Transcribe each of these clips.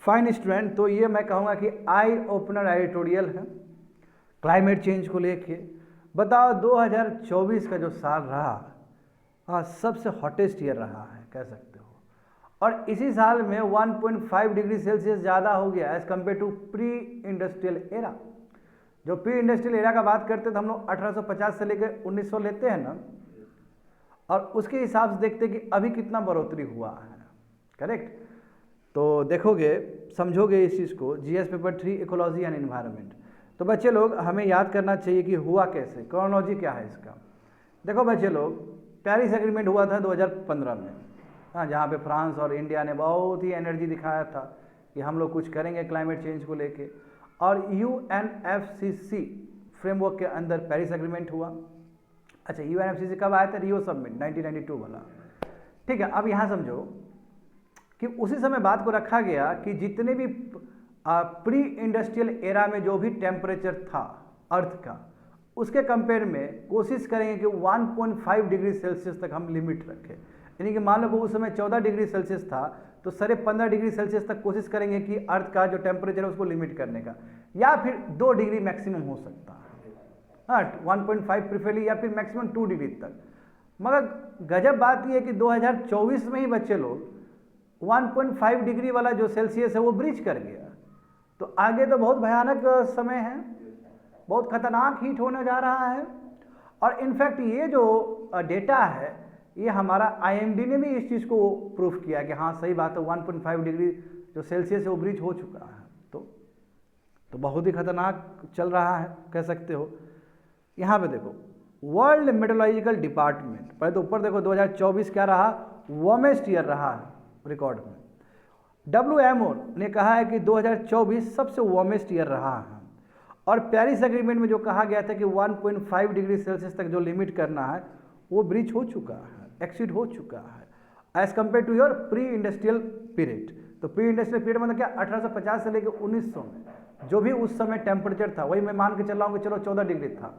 Fine student, तो ये मैं कहूँगा कि आई ओपनर एडिटोरियल है क्लाइमेट चेंज को लेके। बताओ 2024 का जो साल रहा सबसे हॉटेस्ट ईयर रहा है कह सकते हो, और इसी साल में 1.5 डिग्री सेल्सियस ज़्यादा हो गया as compare to pre industrial era. जो प्री इंडस्ट्रियल एरा का बात करते तो हम लोग 1850 से लेकर 1900 लेते हैं ना, और उसके हिसाब से देखते कि अभी कितना बढ़ोतरी हुआ है, करेक्ट। तो देखोगे समझोगे इस चीज़ को, GS paper 3 ecology and environment. तो बच्चे लोग हमें याद करना चाहिए कि हुआ कैसे, क्रोनोलॉजी क्या है इसका। देखो बच्चे लोग, पेरिस एग्रीमेंट हुआ था 2015 में, हाँ, जहाँ पे फ्रांस और इंडिया ने बहुत ही एनर्जी दिखाया था कि हम लोग कुछ करेंगे क्लाइमेट चेंज को लेके, और यूएनएफसीसी फ्रेमवर्क के अंदर पेरिस एग्रीमेंट हुआ। अच्छा, यूएनएफसीसी कब आया था? रियो समिट 1992 वाला, ठीक है। अब यहाँ समझो कि उसी समय बात को रखा गया कि जितने भी प्री इंडस्ट्रियल एरा में जो भी टेम्परेचर था अर्थ का, उसके कंपेयर में कोशिश करेंगे कि 1.5 डिग्री सेल्सियस तक हम लिमिट रखें। यानी कि मान लो वो उस समय 14 डिग्री सेल्सियस था, तो 15.5 डिग्री सेल्सियस तक कोशिश करेंगे कि अर्थ का जो टेम्परेचर है उसको लिमिट करने का, या फिर 2 डिग्री मैक्सिमम हो सकता है, हाँ, 1.5 प्रिफरली, या फिर मैक्सिमम 2 डिग्री तक। मगर गजब बात यह है कि 2024 में ही बच्चे लोग 1.5 डिग्री वाला जो सेल्सियस है वो ब्रीच कर गया। तो आगे तो बहुत भयानक समय है, बहुत खतरनाक हीट होने जा रहा है। और इनफैक्ट ये जो डेटा है, ये हमारा आईएमडी ने भी इस चीज़ को प्रूफ किया कि हाँ सही बात है, 1.5 डिग्री जो सेल्सियस है वो ब्रीच हो चुका है। तो बहुत ही खतरनाक चल रहा है कह सकते हो। यहाँ पे देखो वर्ल्ड मेट्रोलॉजिकल डिपार्टमेंट, पहले तो ऊपर देखो 2024 क्या रहा, वार्मेस्ट ईयर रहा है रिकॉर्ड में। WMO ने कहा है कि 2024 सबसे वार्मेस्ट ईयर रहा है, और पेरिस एग्रीमेंट में जो कहा गया था कि 1.5 डिग्री सेल्सियस तक जो लिमिट करना है वो ब्रीच हो चुका है, एक्सीड हो चुका है as compare to your pre industrial period. तो प्री इंडस्ट्रियल पीरियड मतलब क्या, 1850 से लेकर 1900 में जो भी उस समय टेम्परेचर था, वही मैं मान के चल रहा हूँ कि चलो 14 डिग्री था,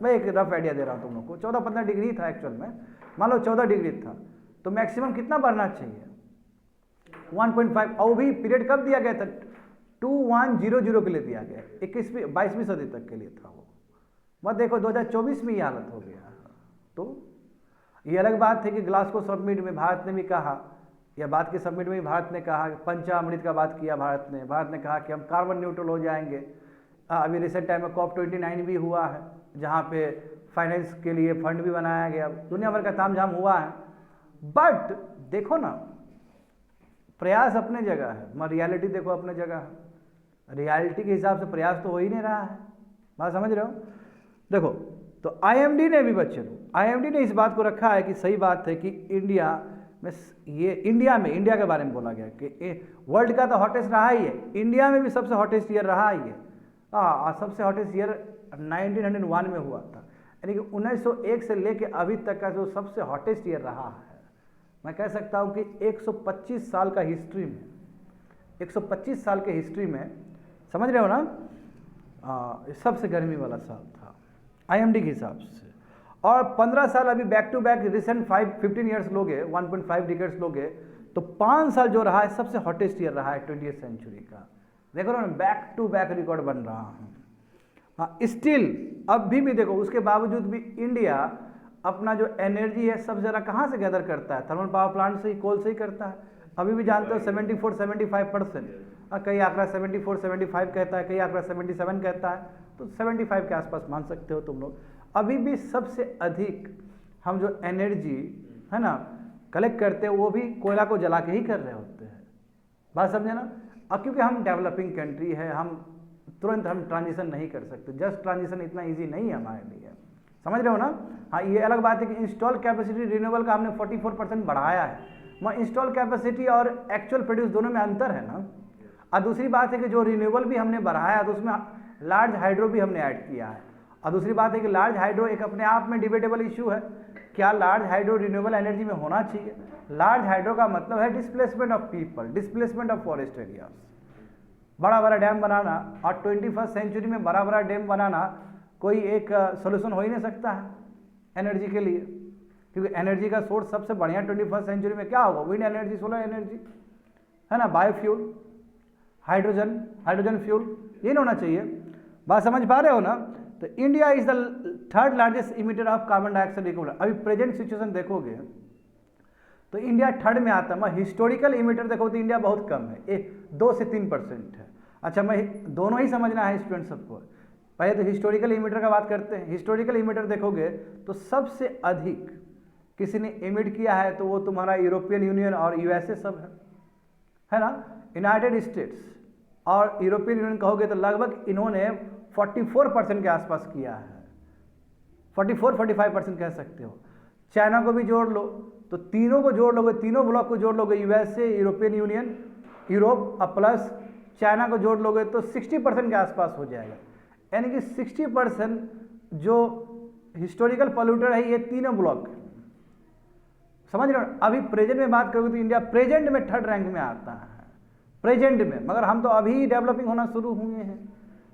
मैं एक रफ आइडिया दे रहा हूँ तुम लोग को, 14-15 डिग्री था एक्चुअल में, मान लो 14 डिग्री था, तो मैक्सिमम कितना बढ़ना चाहिए, 1.5। और भी पीरियड कब दिया गया था, 2100 के लिए दिया गया, 22वीं सदी तक के लिए था वो। मत देखो 2024 में ये हालत हो गया। तो ये अलग बात है कि ग्लासगो समिट में भारत ने भी कहा, या बात के समिट में भी भारत ने कहा, पंचामृत का बात किया भारत ने कहा कि हम कार्बन न्यूट्रल हो जाएंगे। अभी रिसेंट टाइम में COP29 भी हुआ है, जहाँ पे फाइनेंस के लिए फंड भी बनाया गया, दुनिया भर का तामझाम हुआ है। बट देखो ना, प्रयास अपने जगह है, मगर रियलिटी देखो अपने जगह है। रियलिटी के हिसाब से प्रयास तो हो ही नहीं रहा है, बात समझ रहे हो। देखो तो आईएमडी ने भी बच्चे लोग, आईएमडी ने इस बात को रखा है कि सही बात है कि इंडिया के बारे में बोला गया कि वर्ल्ड का तो हॉटेस्ट रहा ही है, इंडिया में भी सबसे हॉटेस्ट ईयर रहा ही है। सबसे हॉटेस्ट ईयर 1901 में हुआ था, यानी कि 1901 से लेके अभी तक का जो सबसे हॉटेस्ट ईयर रहा है, मैं कह सकता हूँ कि 125 साल का हिस्ट्री में, 125 साल के हिस्ट्री में, समझ रहे हो ना, सबसे गर्मी वाला साल था आईएमडी के हिसाब से। और 15 साल अभी back to back recent 15 years लोगे, 1.5 डिकेड्स लोगे, तो 5 साल जो रहा है सबसे हॉटेस्ट ईयर रहा है 20th सेंचुरी का। देखो ना, बैक टू बैक रिकॉर्ड बन रहा है। हाँ, स्टिल अभी भी देखो, उसके बावजूद भी इंडिया अपना जो एनर्जी है सब ज़रा कहाँ से गैदर करता है, थर्मल पावर प्लांट से ही, कोल से ही करता है। अभी भी जानते हो 74-75%, कई आंकड़ा 74-75 कहता है, कई आंकड़ा 77 कहता है, तो 75 के आसपास मान सकते हो तुम लोग। अभी भी सबसे अधिक हम जो एनर्जी है ना कलेक्ट करते हैं वो भी कोयला को जला के ही कर रहे होते हैं, बात समझे ना। अब क्योंकि हम डेवलपिंग कंट्री है, हम तुरंत हम ट्रांजिशन नहीं कर सकते, जस्ट ट्रांजिशन इतना ईजी नहीं है हमारे लिए, समझ रहे हो ना। हाँ, ये अलग बात है कि इंस्टॉल कैपेसिटी रिन्यूएबल का हमने 44% बढ़ाया है, मगर इंस्टॉल कैपेसिटी और एक्चुअल प्रोड्यूस दोनों में अंतर है ना। और दूसरी बात है कि जो रिन्यूएबल भी हमने बढ़ाया तो उसमें लार्ज हाइड्रो भी हमने ऐड किया है। और दूसरी बात है कि लार्ज हाइड्रो एक अपने आप में डिबेटेबल इशू है, क्या लार्ज हाइड्रो रिन्यूएबल एनर्जी में होना चाहिए। लार्ज हाइड्रो का मतलब है displacement of people, displacement of forest areas. बड़ा बड़ा डैम बनाना, और 21st सेंचुरी में बड़ा बड़ा डैम बनाना कोई एक सोल्यूशन हो ही नहीं सकता है एनर्जी के लिए, क्योंकि एनर्जी का सोर्स सबसे बढ़िया 21st सेंचुरी में क्या होगा, विंड एनर्जी, सोलर एनर्जी है ना, बायोफ्यूल। हाइड्रोजन फ्यूल, ये ना होना चाहिए। बात समझ पा रहे हो ना। तो India is the third largest emitter of carbon dioxide equivalent. अभी प्रेजेंट सिचुएशन देखोगे तो इंडिया थर्ड में आता है। मैं हिस्टोरिकल इमिटर देखो तो इंडिया बहुत कम है, 2 से 3% है। अच्छा, मैं दोनों ही समझना है स्टूडेंट सबको। पहले तो हिस्टोरिकल इमिटर का बात करते हैं। हिस्टोरिकल इमिटर देखोगे तो सबसे अधिक किसी ने इमिट किया है तो वो तुम्हारा यूरोपियन यूनियन और यूएसए सब है ना। यूनाइटेड स्टेट्स और यूरोपियन यूनियन कहोगे तो लगभग इन्होंने 44% के आसपास किया है, 44-45% कह सकते हो। चाइना को भी जोड़ लो तो तीनों को जोड़ लोगे, तीनों ब्लॉक को जोड़ लोगे, यूएसए, यूरोपियन यूनियन, यूरोप और प्लस चाइना को जोड़ लोगे तो 60% के आसपास हो जाएगा। यानी कि 60% जो हिस्टोरिकल पोल्यूटर है ये तीनों ब्लॉक, समझ रहे हो। अभी प्रेजेंट में बात करोगे तो इंडिया प्रेजेंट में थर्ड रैंक में आता है, प्रेजेंट में। मगर हम तो अभी डेवलपिंग होना शुरू हुए हैं,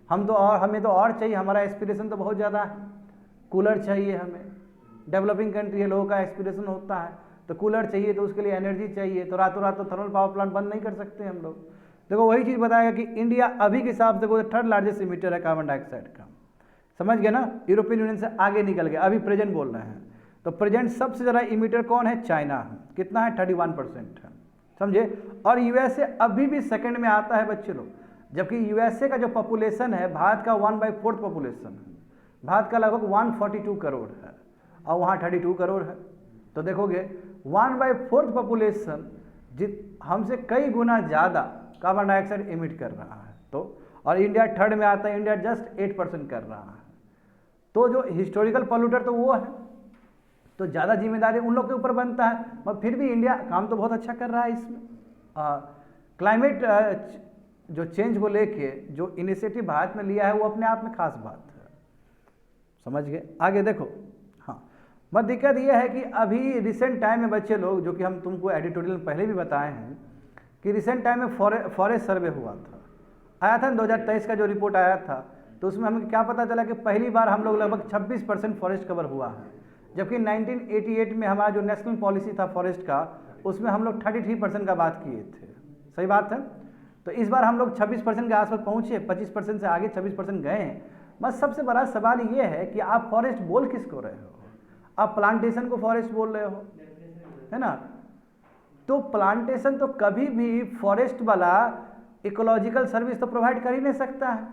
हम तो और हमें तो और चाहिए, हमारा एस्पिरेशन तो बहुत ज़्यादा है। कूलर चाहिए हमें, डेवलपिंग कंट्री है, लोगों का एस्पिरेशन होता है तो कूलर चाहिए, तो उसके लिए एनर्जी चाहिए। तो रातों रात तो थर्मल पावर प्लांट बंद नहीं कर सकते हम लोग। देखो वही चीज़ बताएगा कि इंडिया अभी के हिसाब से थर्ड लार्जेस्ट इमिटर है कार्बन डाइऑक्साइड का। समझ गए ना, यूरोपियन यूनियन से आगे निकल गया। अभी प्रेजेंट बोल रहे हैं तो प्रेजेंट सबसे ज़्यादा इमिटर कौन है? चाइना है। कितना है? 31% है, समझे। और यूएसए अभी भी सेकंड में आता है बच्चे लोग, जबकि यूएसए का जो पॉपुलेशन है भारत का 1/4 पॉपुलेशन है। भारत का लगभग 142 करोड़ है और वहाँ 32 करोड़ है। तो देखोगे 1/4 पॉपुलेशन हमसे कई गुना ज़्यादा कार्बन डाइऑक्साइड इमिट कर रहा है। तो और इंडिया थर्ड में आता है, इंडिया जस्ट 8% कर रहा है। तो जो हिस्टोरिकल पोल्यूटर तो वो है, तो ज़्यादा जिम्मेदारी उन लोग के ऊपर बनता है। मगर फिर भी इंडिया काम तो बहुत अच्छा कर रहा है इसमें। क्लाइमेट जो चेंज को लेके जो इनिशिएटिव भारत ने लिया है वो अपने आप में खास बात है, समझ गए। आगे देखो, हाँ, मगर दिक्कत ये है कि अभी रिसेंट टाइम में बच्चे लोग, जो कि हम तुमको एडिटोरियल में पहले भी बताए हैं कि रिसेंट टाइम में फॉरेस्ट सर्वे हुआ था, आया था 2023 का जो रिपोर्ट आया था, तो उसमें हमें क्या पता चला कि पहली बार हम लोग लगभग 26% फॉरेस्ट कवर हुआ है, जबकि 1988 में हमारा जो नेशनल पॉलिसी था फॉरेस्ट का, उसमें हम लोग 33% का बात किए थे। सही बात है। तो इस बार हम लोग 26% के आसपास पहुँचे, 25% से आगे 26% गए हैं। बस सबसे बड़ा सवाल ये है कि आप फॉरेस्ट बोल किसको रहे हो? आप प्लांटेशन को फॉरेस्ट बोल रहे हो, है ना। तो प्लांटेशन तो कभी भी फॉरेस्ट वाला इकोलॉजिकल सर्विस तो प्रोवाइड कर ही नहीं सकता है,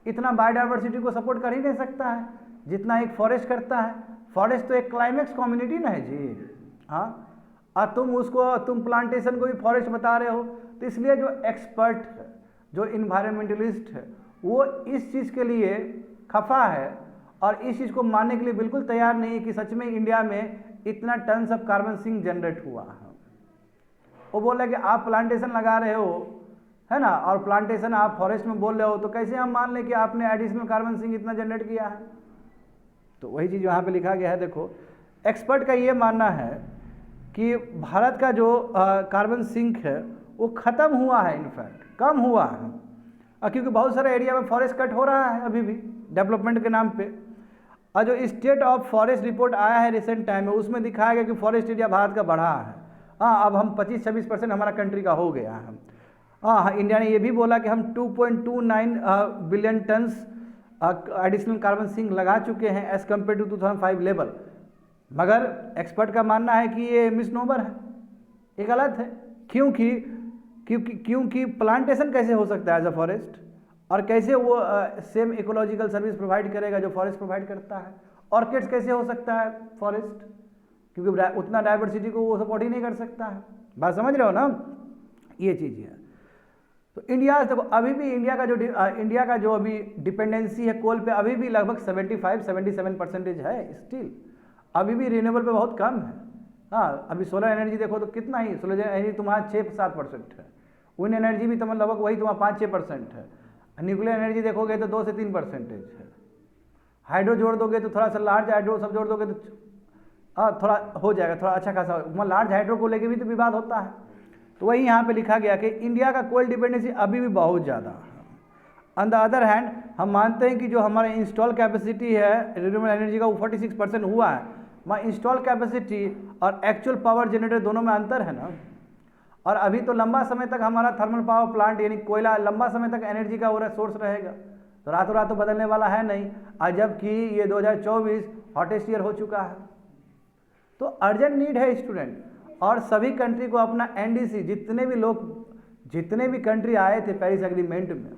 इतना बायोडाइवर्सिटी को सपोर्ट कर ही नहीं सकता है जितना एक फॉरेस्ट करता है। फॉरेस्ट तो एक क्लाइमेक्स कम्युनिटी ना है जी, हाँ। और तुम प्लांटेशन को भी फॉरेस्ट बता रहे हो, तो इसलिए जो एक्सपर्ट है, जो इन्वायरमेंटलिस्ट है, वो इस चीज़ के लिए खफा है और इस चीज़ को मानने के लिए बिल्कुल तैयार नहीं है कि सच में इंडिया में इतना tons of carbon sink generate हुआ है। वो बोल रहे कि आप प्लांटेशन लगा रहे हो, है ना, और प्लांटेशन आप फॉरेस्ट में बोल रहे हो, तो कैसे हम मान लें कि आपने एडिशनल कार्बन सिंक इतना जनरेट किया है? तो वही चीज़ यहाँ पे लिखा गया है। देखो, एक्सपर्ट का ये मानना है कि भारत का जो कार्बन सिंक है वो ख़त्म हुआ है, इनफैक्ट कम हुआ है, क्योंकि बहुत सारे एरिया में फॉरेस्ट कट हो रहा है अभी भी डेवलपमेंट के नाम पे। और जो स्टेट ऑफ फॉरेस्ट रिपोर्ट आया है रिसेंट टाइम में, उसमें दिखाया गया कि फॉरेस्ट एरिया भारत का बढ़ा है। हाँ, अब हम 25-26% हमारा कंट्री का हो गया है। हाँ, इंडिया ने ये भी बोला कि हम 2.29 billion tons additional carbon sink लगा चुके हैं एज़ कम्पेयर टू 2005 लेवल। मगर एक्सपर्ट का मानना है कि ये मिसनोबर है, ये गलत है। क्योंकि प्लांटेशन कैसे हो सकता है एज अ फॉरेस्ट, और कैसे वो सेम इकोलॉजिकल सर्विस प्रोवाइड करेगा जो फॉरेस्ट प्रोवाइड करता है? ऑर्किड्स कैसे हो सकता है फॉरेस्ट, क्योंकि उतना डाइवर्सिटी को वो सपोर्ट ही नहीं कर सकता है। बात समझ रहे हो ना, ये चीज़ है। तो इंडिया देखो, अभी भी इंडिया का जो अभी डिपेंडेंसी है कोल पे अभी भी लगभग 75-77% है स्टिल। अभी भी रिन्यूएबल पे बहुत कम है। हाँ, अभी सोलर एनर्जी देखो तो कितना ही, सोलर एनर्जी तुम्हारा 6-7% है, विंड एनर्जी भी तुम्हारा लगभग वही तुम्हारा 5-6% है, न्यूक्लियर एनर्जी देखोगे तो 2 से 3% है। हाइड्रो जोड़ दोगे तो थोड़ा सा, लार्ज हाइड्रो सब जोड़ दोगे तो थोड़ा हो जाएगा, थोड़ा अच्छा खासा। लार्ज हाइड्रो को लेके भी तो विवाद होता है। तो वही यहाँ पे लिखा गया कि इंडिया का कोल डिपेंडेंसी अभी भी बहुत ज़्यादा है। ऑन द अदर हैंड हम मानते हैं कि जो हमारा इंस्टॉल कैपेसिटी है रिन्यूएबल एनर्जी का वो 46% हुआ है। वहाँ इंस्टॉल कैपेसिटी और एक्चुअल पावर जनरेटर दोनों में अंतर है ना। और अभी तो लंबा समय तक हमारा थर्मल पावर प्लांट यानी कोयला लंबा समय तक एनर्जी का वो सोर्स रहेगा, तो रातों रात तो बदलने वाला है नहीं। और जबकि ये 2024 हॉटेस्ट ईयर हो चुका है, तो अर्जेंट नीड है स्टूडेंट। और सभी कंट्री को अपना एनडीसी, जितने भी कंट्री आए थे पेरिस एग्रीमेंट में,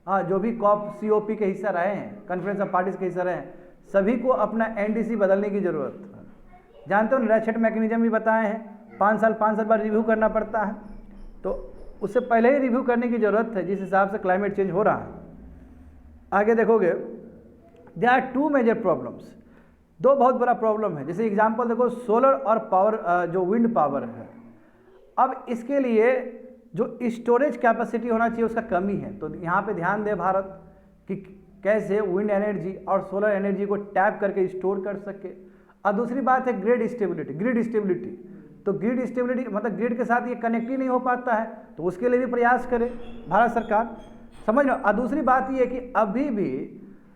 हाँ, जो भी COP के हिस्सा रहे हैं, कॉन्फ्रेंस ऑफ पार्टीज के हिस्सा रहे हैं, सभी को अपना एनडीसी बदलने की ज़रूरत है। जानते हो रेशेट मैकेनिज्म भी बताए हैं, 5 साल बाद रिव्यू करना पड़ता है, तो उससे पहले ही रिव्यू करने की ज़रूरत है जिस हिसाब से क्लाइमेट चेंज हो रहा है। आगे देखोगे, देयर आर 2 मेजर प्रॉब्लम्स, 2 बहुत बड़ा प्रॉब्लम है। जैसे एग्जांपल देखो, सोलर और पावर, जो विंड पावर है, अब इसके लिए जो स्टोरेज कैपेसिटी होना चाहिए उसका कमी है। तो यहाँ पे ध्यान दे भारत कि कैसे विंड एनर्जी और सोलर एनर्जी को टैप करके स्टोर कर सके। और दूसरी बात है ग्रिड स्टेबिलिटी। तो ग्रिड स्टेबिलिटी मतलब ग्रिड के साथ ये कनेक्ट ही नहीं हो पाता है, तो उसके लिए भी प्रयास करे भारत सरकार, समझ लो। और दूसरी बात ये है कि अभी भी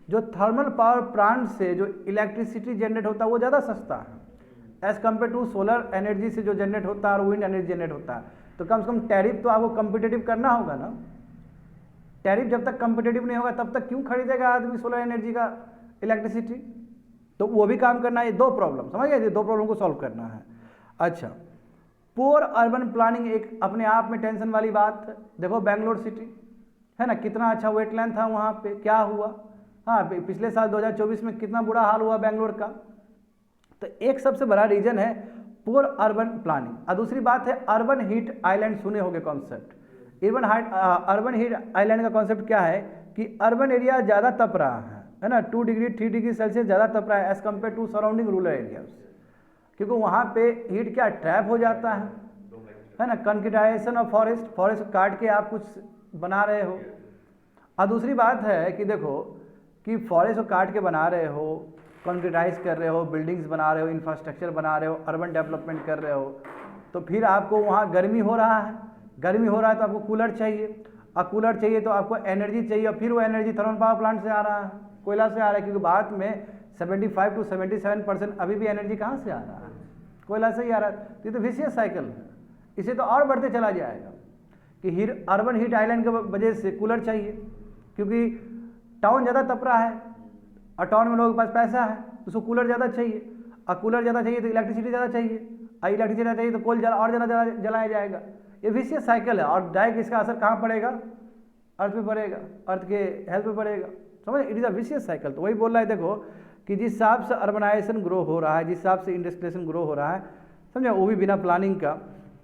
जो थर्मल पावर प्लांट से जो इलेक्ट्रिसिटी जनरेट होता है वो ज़्यादा सस्ता है as compare to solar energy से जो जनरेट होता है और विंड एनर्जी जनरेट होता है। तो कम से कम टैरिफ तो आपको कम्पिटिटिव करना होगा ना। टैरिफ जब तक कम्पिटिटिव नहीं होगा तब तक क्यों खरीदेगा आदमी सोलर एनर्जी का इलेक्ट्रिसिटी। तो वो भी काम करना है। 2 प्रॉब्लम समझ गए, 2 प्रॉब्लम को सॉल्व करना है। अच्छा, पुअर अर्बन प्लानिंग एक अपने आप में टेंशन वाली बात है। देखो बेंगलोर सिटी है ना, कितना अच्छा वेटलैंड था वहाँ पे, क्या हुआ, हाँ पिछले साल 2024 में कितना बुरा हाल हुआ बेंगलोर का। तो एक सबसे बड़ा रीजन है पुअर अर्बन प्लानिंग। और दूसरी बात है अर्बन हीट आइलैंड, सुने होंगे कॉन्सेप्ट। अर्बन हीट आइलैंड का कॉन्सेप्ट क्या है कि अर्बन एरिया ज़्यादा तप रहा है ना, 2 डिग्री 3 डिग्री सेल्सियस ज़्यादा तप रहा है as compare to surrounding rural areas, क्योंकि वहाँ पे हीट क्या ट्रैप हो जाता है ना। कंक्रीटाइजेशन ऑफ फॉरेस्ट काट के आप कुछ बना रहे हो। और दूसरी बात है कि देखो कि फॉरेस्ट को काट के बना रहे हो, कंक्रीटाइज कर रहे हो, बिल्डिंग्स बना रहे हो, इंफ्रास्ट्रक्चर बना रहे हो, अर्बन डेवलपमेंट कर रहे हो, तो फिर आपको वहाँ गर्मी हो रहा है तो आपको कूलर चाहिए, और कूलर चाहिए तो आपको एनर्जी चाहिए, और फिर वो एनर्जी थर्मल पावर प्लांट से आ रहा है, कोयला से आ रहा है, क्योंकि भारत में 75 to 77% अभी भी एनर्जी कहाँ से आ रहा है, कोयला से ही आ रहा है। तो ये तो विशियस साइकिल है, इसे तो और बढ़ते चला जाएगा कि अर्बन हीट आइलैंड की वजह से कूलर चाहिए, क्योंकि टाउन ज़्यादा तप रहा है और टाउन में लोगों के पास पैसा है तो उसको कूलर ज़्यादा चाहिए, और कूलर ज़्यादा चाहिए तो इलेक्ट्रिसिटी ज़्यादा चाहिए, और इलेक्ट्रिसिटी ज़्यादा चाहिए तो कोल और ज़्यादा जलाया जाएगा। ये विशियस साइकिल है, और डायरेक्ट इसका असर कहाँ पड़ेगा, अर्थ पे पड़ेगा, अर्थ के हेल्थ पे पड़ेगा, समझ। It is a vicious cycle. तो वही बोल रहा है देखो कि जिस हिसाब से अर्बनाइजेशन ग्रो हो रहा है, जिस हिसाब से इंडस्ट्रियलाइजेशन ग्रो हो रहा है, समझे, वो भी बिना प्लानिंग का।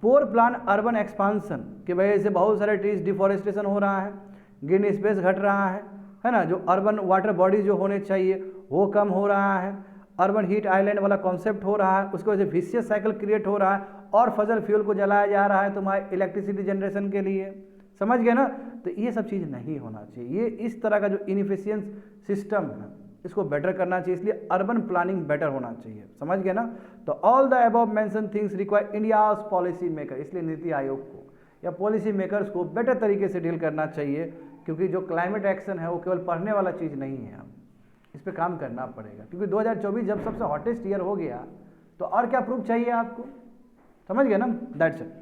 पुअर प्लान अर्बन एक्सपांसन की वजह से बहुत सारे ट्रीज डिफॉरेस्टेशन हो रहा है, ग्रीन स्पेस घट रहा है ना, जो अर्बन वाटर बॉडीज जो होने चाहिए वो कम हो रहा है, अर्बन हीट आइलैंड वाला कॉन्सेप्ट हो रहा है, उसकी वजह से विशियस साइकिल क्रिएट हो रहा है, और फजल फ्यूल को जलाया जा रहा है तुम्हारे इलेक्ट्रिसिटी जनरेशन के लिए, समझ गए ना। तो ये सब चीज़ नहीं होना चाहिए। ये इस तरह का जो इनएफिशिएंट सिस्टम है इसको बेटर करना चाहिए, इसलिए अर्बन प्लानिंग बेटर होना चाहिए, समझ गए ना। तो all the above mention things require India's policy maker, इसलिए नीति आयोग को या पॉलिसी मेकर्स को बेटर तरीके से डील करना चाहिए, क्योंकि जो क्लाइमेट एक्शन है वो केवल पढ़ने वाला चीज़ नहीं है, इस पर काम करना पड़ेगा। क्योंकि 2024 जब सबसे हॉटेस्ट ईयर हो गया तो और क्या प्रूफ चाहिए आपको, समझ गए ना। That's it.